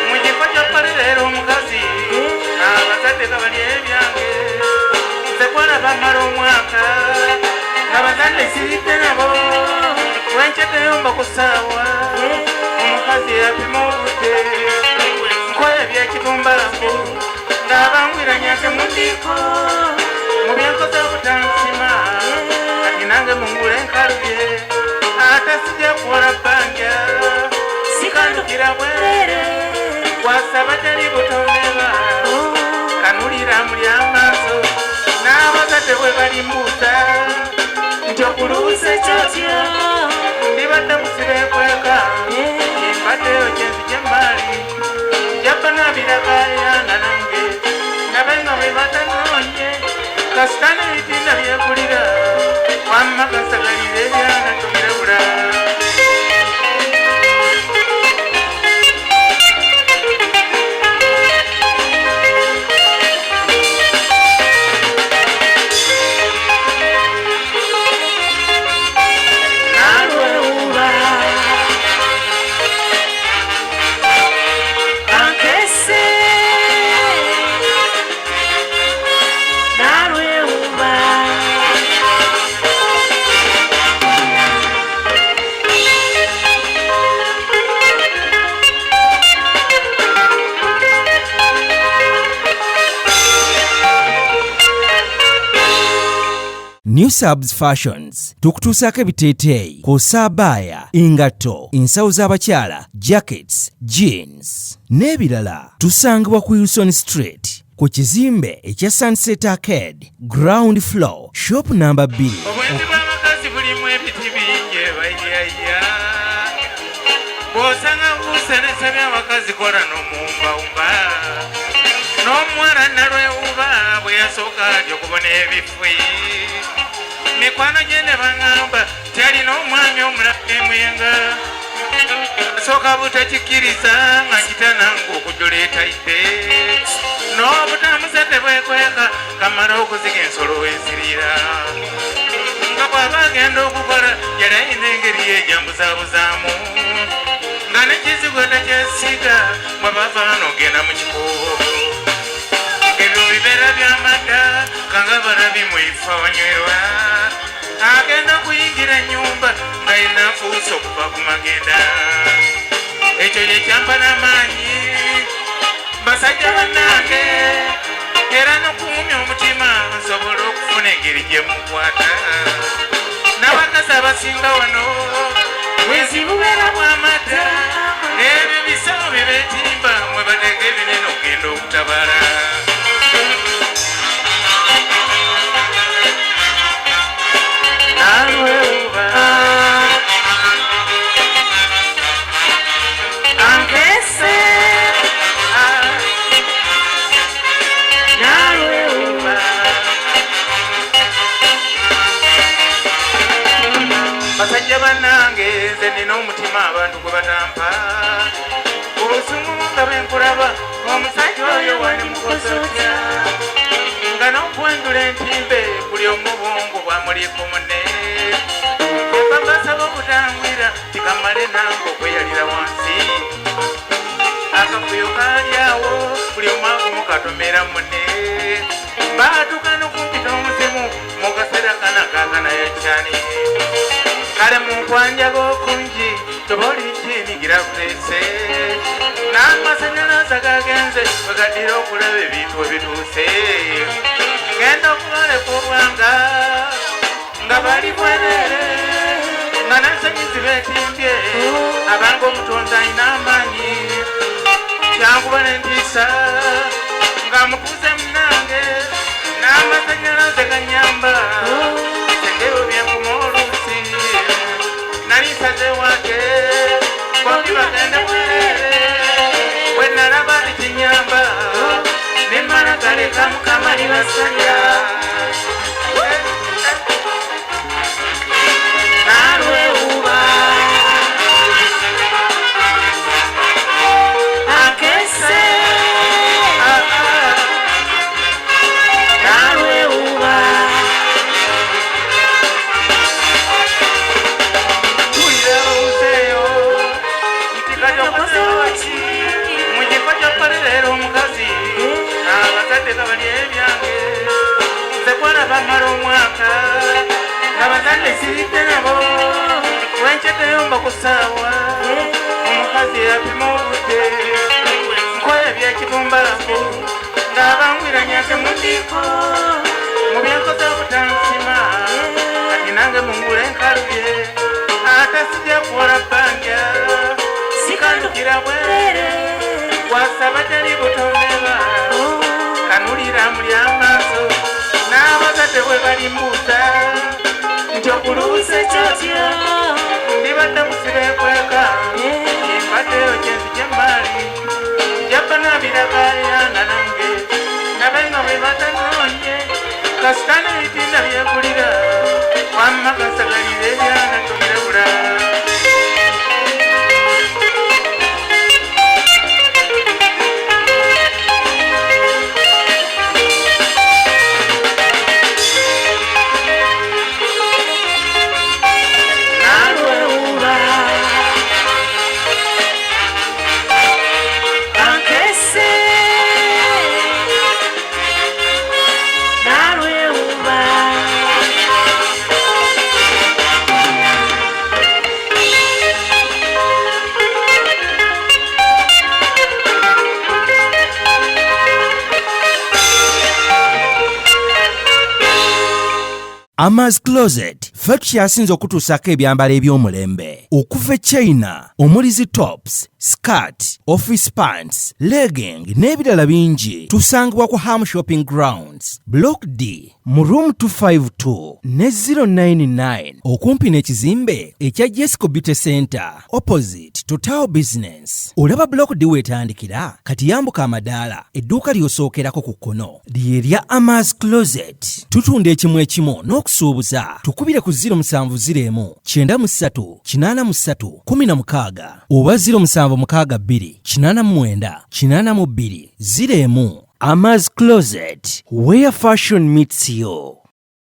mujiko ky'okolerera omukazi abazadde gabali ebyange nze kwana bamala omwaka abazadde siridde nabo wenkyeteyomba ku ssaawa omukazi yapima obudde nkoya byekitumbalangu ng'abangwiranyake mundiko mu byenkoze obutansima kati nange mungula enkalubye ate sijja kuwola bbanja sikandukira bwerere wasaba teri butondeba kanulira muli amaaso n'abazadde bwe balimbuuza nti okuluusa ekyotya ndibadde musibe ekweka mbaddeyo kyenzije emaali jabba nabiragayanga nange nabenga bwe batanoonye kasitani ebitinda byegulira wamma kasagalira ebyana tobirebula New Subs Fashions tukutuusaako ebiteeteeyi kw'ossa abaya, engatto, ensawo z'abakyala, jackets, jeans n'ebirala. Tusangibwa ku Wilson Street ku kizimbe ekya Sunset Arcade ground floor shop number 2. obwenzi bw'abakazi bulimu ebiti bingi ebayaya bw'osanga kusenesa by'abakazi kola n'omuwumbawumba n'omuwala nalwewuba bwe yasooka atyo okubona ebifwi mikwano gye ne baŋŋamba tyalina omwami omulala emwenga asooka butakikkiriza nga kitananga okujula etayidde n'obutamusete bwekweka kamala okuziga ensolo wezirira nga bw'aba agenda okukola yali ayina engeri yejambuzabuzaamu nga nekizigo takyesiga bw'abava n'ogenda mu kikubo ebyo bibeera by'amata kanga balabi mu ifa wanywerwa agenda kuyingira ennyumba nga yina nfuusa okuva ku magenda ekyo kyekyampa n'amaanyi basajja bannange era n'okuwumya omutima nsobola okufuna engeri gye mukwata n'abakazi abasinga wano bwezi bubeera bw'amata ebyo bisawo bye beetimba mwe bateeka ebinene okugenda okutabala basajja bannange nze nina omutima abantu gwe batampa obusungu nga bwenkulaba omusajja oyo wali mukosotya nga n'okwenjula entimbe buli omubongo bwamuliko munne eva basaba okutangwira tikamale nange okweyalira wansi akavuyo kalyawo buli omwagumu katomera munne baatuka n'okumpita omuzimu mu kaseera kana kakanayakyani kale munkwanja g'okungi toboli nkinigira kulese n'amasanyalaze gagenze bagaddira okulaba ebintu ebituuse genda okubaleka obwanga nga bali bwerere nga n'ensonyizi beetimbye abanga omutonzi alina amaanyi kyankuba n'entiisa nga mutuuze munange n'amasanyalaze ganyamba sengeyo byenfuma oluusi nalisaze wake bombi bagende bwerere bwe nalaba likinyamba nemala galeka mukama libasanja nalwewuba akese nalwewuba tulira uzeyo ntikatokozewo baleka bali ebyange nze kwana bamala omwaka abazadde siridde nabo wenceteyo mbakusaawa omukazi yapima obudde nkola ebyekibumbafu ng'abangwiranyake mundiko mu byakoze obutansima kati nange mungula enkalubye ate sijja kuwola bbanja sikandukira bwere wasaba teri butondeba kanulira muli amaaso n'abazadde bwe balimbuuza nti okuluusa ekyotya ndibadde musibe kweka mbaddeyo kyenzije mbaali jabanabiragayana nange nabenga bwe batanoonye kasita n'ebitinda byegulira wamma kasagalira ebyana tobirebula Ama's Closet ffe tukyasinza okutuusaako ebyambalo eby'omulembe okuva e China omuli zi tops, skirt, office pants, legging n'ebirala bingi tusangibwa ku Ham Shopping Grounds Block D mu room 252 ne 099 okumpi n'ekizimbe ekya Jesco Beauty Center opposite Total Business. Olaba Block D wetandikira kati yambuka amadaala edduuka ly'osookerako ku kkono lye lya Ama's Closet. Tutunda ekimu ekimu n'okusuubuza tukubire ku 0701 93 83 16 oba 0762 89 82 01. Ama's Closet, where fashion meets you.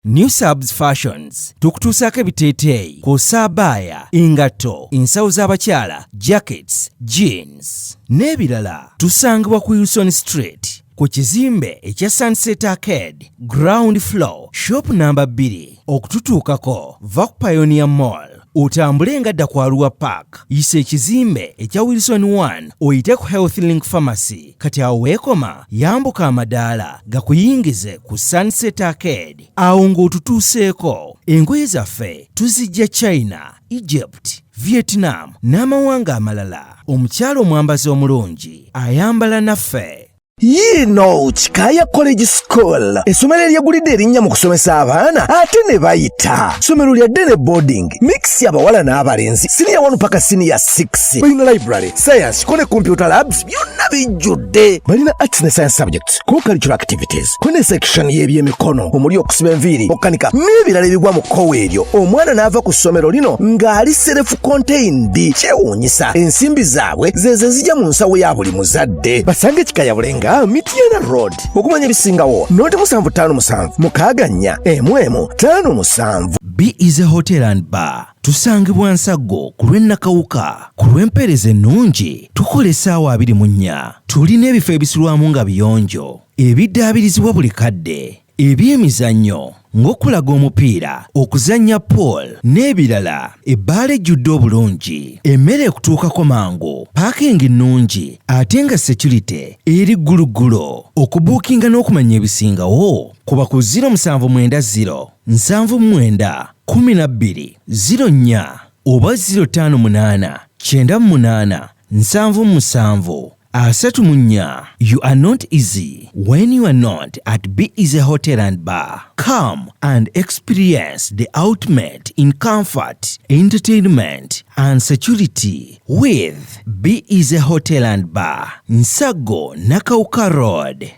New Subs Fashions tukutuusaako ebiteeteeyi kw'ossa abaya, engatto, ensawo z'abakyala, jackets, jeans n'ebirala. Tusangibwa ku Wilson Street ku kizimbe ekya Sunset Arcade ground floor shop number 2. Okututuukako va ku Pioneer Mall otambule nga dda ku Arua Park yisa ekizimbe ekya Wilson 1 oyite ku Health Link Pharmacy. Kati awo weekoma yambuka amadaala gakuyingize ku Sunset Arcade. Awo ng'otutuuseeko engoye zaffe tuzijja China, Egypt, Vietnam n'amawanga amalala. Omukyala omwambazi omulungi ayambala naffe. Yino Chikaya College School essomero eryegulidde erinnya mu kusomesa abaana ate ne bayita ssomero lya Dene boarding mix y'abawala n'abalenzi senior 1 paka senior 6 balina library science kone computer labs byonna bijjudde balina arts ne science subjects co-curricular activities kone section y'ebyemikono omuli okusiba enviiri okukanika n'ebirala ebigwa mu kkowe eryo omwana n'ava ku ssomero lino ng'ali self contained kyewuunyisa ensimbi zaabwe zeze zijja mu nsawo ya buli muzadde basange Chikaya Bulenga Mitiana Road okumanya ebisingawo noti 757 mukaganya M 57. B is a hotel and bar. Tusangibwa Nsago ku lw'Ennakawuka ku lw'empeereza ennungi tukola essaawa 24. Tulina ebifo ebisulwamu nga biyonjo ebiddaabirizibwa buli kadde ebyemizannyo ng'okulaga omupiira okuzannya pool n'ebirala. Ebbaala ejjudde obulungi emmere ekutuukako mangu paakingi nnungi ate nga security eri gguluggulo. Okubuukinga n'okumanya ebisingawo kuba ku 0790 79 12 04 oba 058 98 77 34. You are not easy when you are not at B Easy Hotel and Bar. Come and experience the ultimate in comfort, entertainment and security with B Easy Hotel and Bar, Nsago, Nakauka Road.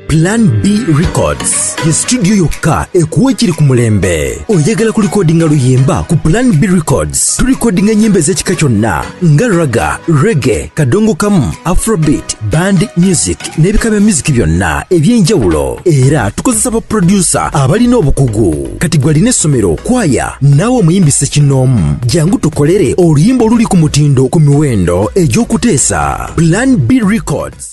Plan B Records ye studio yokka ekuwa ekiri ku mulembe. Oyagala ku recordinga luyimba ku Plan B Records tulikodinga nyimbe z'ekika kyonna nga raga, reggae, kadongo kamu, afrobeat, band music n'ebika bya music byonna eby'enjawulo. Era tukozesa ba producer abalina obukugu. Kati gwalina essomero kwaya naawe omuyimbise kinoomu jangu tukolere oluyimba oluli ku mutindo ku miwendo egy'okuteesa. Plan B Records.